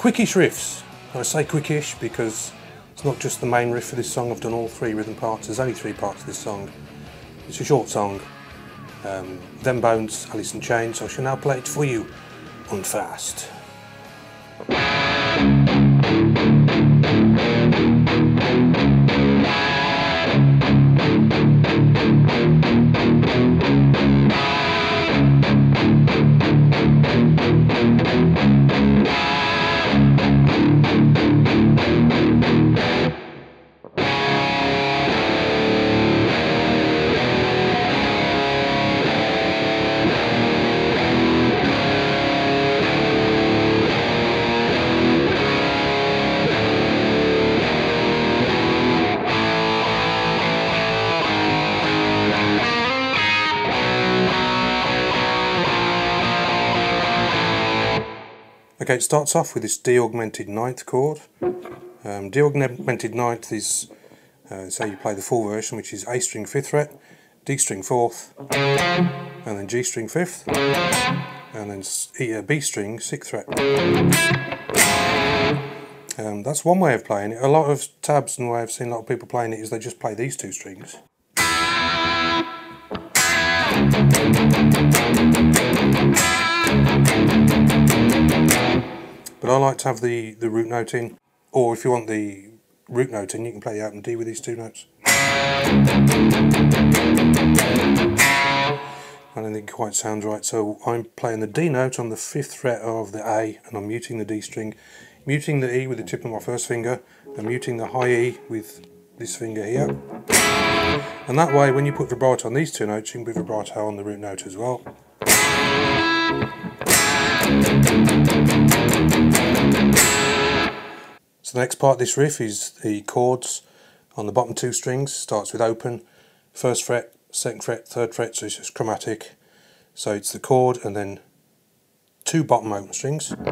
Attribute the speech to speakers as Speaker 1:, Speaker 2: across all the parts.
Speaker 1: quickish riffs. I say quickish because it's not just the main riff for this song. I've done all 3 rhythm parts. There's only 3 parts of this song. It's a short song. Them Bones, Alice in Chains. So I shall now play it for you on fast. Okay, it starts off with this D augmented ninth chord. D augmented ninth is say you play the full version, which is A string 5th fret, D string 4th, and then G string 5th, and then B string 6th fret. That's one way of playing it. A lot of tabs and the way I've seen a lot of people playing it is they just play these 2 strings. But I like to have the root note in, or if you want the root note in, you can play the open D with these 2 notes. I don't think it quite sounds right, so I'm playing the D note on the 5th fret of the A, and I'm muting the D string, muting the E with the tip of my first finger, and muting the high E with this finger here. And that way, when you put vibrato on these 2 notes, you can put vibrato on the root note as well. So the next part of this riff is the chords on the bottom 2 strings. Starts with open, 1st fret, 2nd fret, 3rd fret, so it's just chromatic. So it's the chord and then 2 bottom open strings. And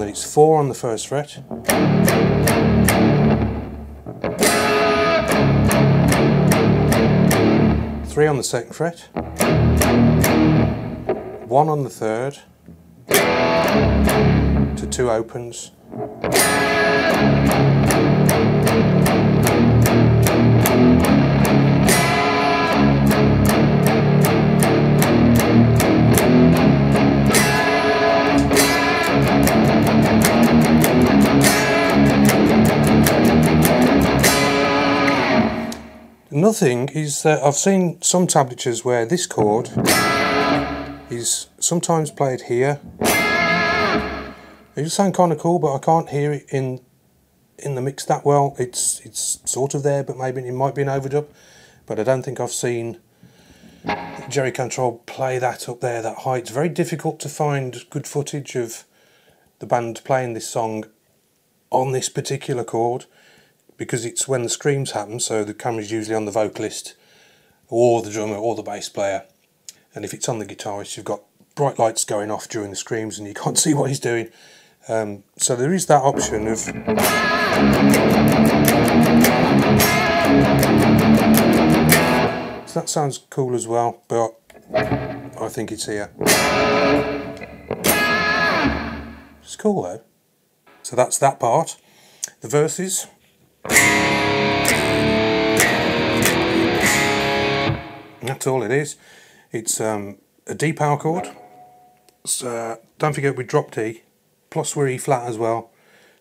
Speaker 1: then it's 4 on the 1st fret. 3 on the 2nd fret. 1 on the 3rd. To 2 opens. Another thing is that I've seen some tablatures where this chord is sometimes played here. It does sound kind of cool, but I can't hear it in the mix that well. It's sort of there, but maybe it might be an overdub. But I don't think I've seen Jerry Cantrell play that up there that high. It's very difficult to find good footage of the band playing this song on this particular chord, because it's when the screams happen, so the camera's usually on the vocalist or the drummer or the bass player, and if it's on the guitarist you've got bright lights going off during the screams and you can't see what he's doing. So there is that option of so that sounds cool as well, but I think it's here. It's cool though. So that's that part. The verses. That's all it is. It's a D power chord. So don't forget we drop D, plus we're E flat as well.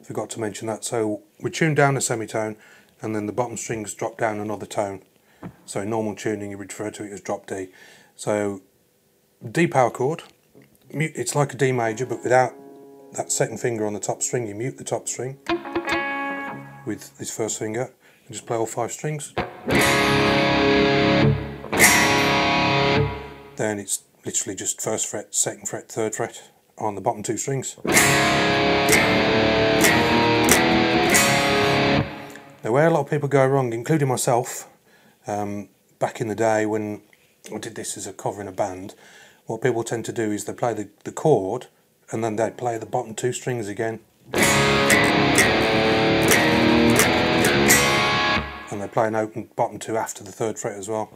Speaker 1: Forgot to mention that. So we tune down a semitone, and then the bottom strings drop down another tone. So in normal tuning you refer to it as drop D. So D power chord. It's like a D major, but without that 2nd finger on the top string. You mute the top string with this 1st finger and just play all 5 strings. Then it's literally just 1st fret, 2nd fret, 3rd fret on the bottom 2 strings. Now where a lot of people go wrong, including myself, back in the day when I did this as a cover in a band, what people tend to do is they play the chord and then they play the bottom 2 strings again. And they play an open bottom 2 after the 3rd fret as well.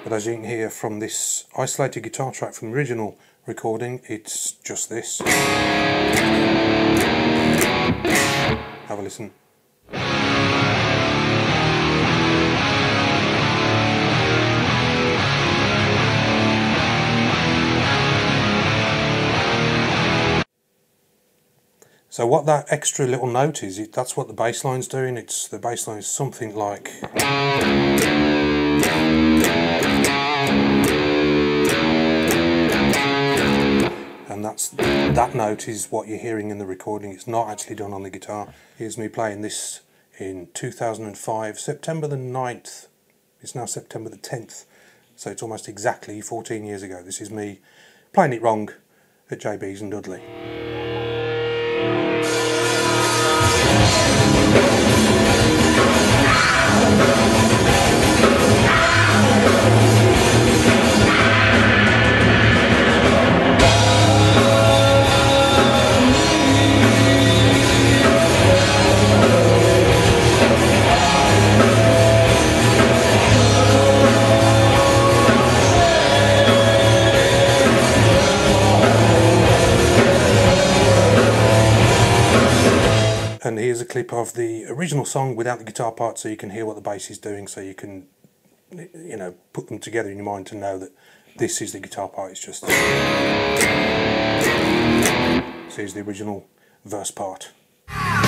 Speaker 1: but as you can hear from this isolated guitar track from the original recording, it's just this. Have a listen. So what that extra little note is, that's what the bass line's doing. The bass line is something like... and that note is what you're hearing in the recording. It's not actually done on the guitar. Here's me playing this in 2005, September the 9th. It's now September the 10th. So it's almost exactly 14 years ago. This is me playing it wrong at JB's in Dudley. And here's a clip of the original song without the guitar part, so you can hear what the bass is doing, so you can, you know, put them together in your mind to know that this is the guitar part. It's just... so here's the original verse part. I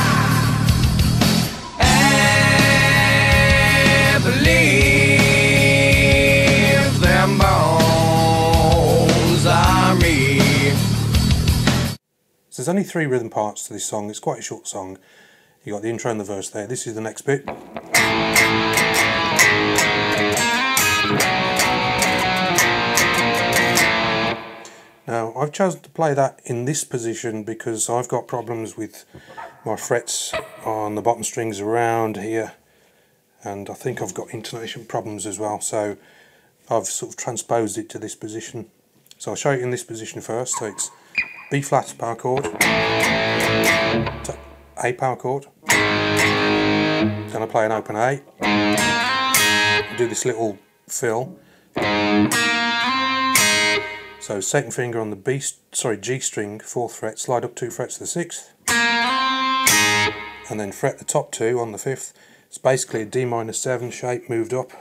Speaker 1: believe them bones are me. So there's only 3 rhythm parts to this song. It's quite a short song. You got the intro and the verse there. This is the next bit. Now I've chosen to play that in this position because I've got problems with my frets on the bottom strings around here, and I think I've got intonation problems as well, so I've sort of transposed it to this position. So I'll show you in this position first. So it's B flat power chord, A power chord, then I play an open A, do this little fill, so second finger on the G string, 4th fret, slide up 2 frets to the 6th, and then fret the top 2 on the 5th. It's basically a D minor 7 shape moved up.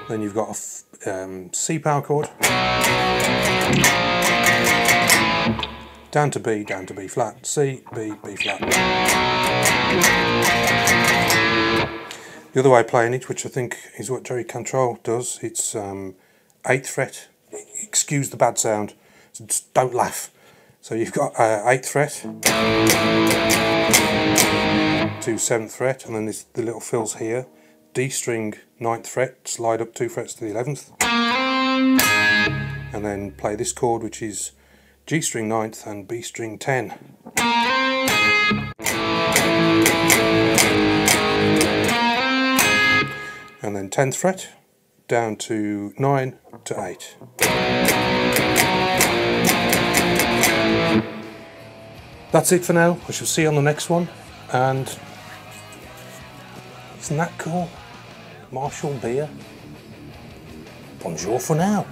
Speaker 1: Then you've got a C power chord, down to B flat, C, B, B flat. The other way of playing it, which I think is what TopJimi Cantrell does, it's 8th fret. Excuse the bad sound, so just don't laugh. So you've got 8th fret to 7th fret, and then there's the little fills here. D string 9th fret, slide up 2 frets to the 11th, and then play this chord, which is G string 9th and B string 10. And then 10th fret down to 9 to 8. That's it for now. I shall see you on the next one, and isn't that cool? Marshall beer. Bonjour for now.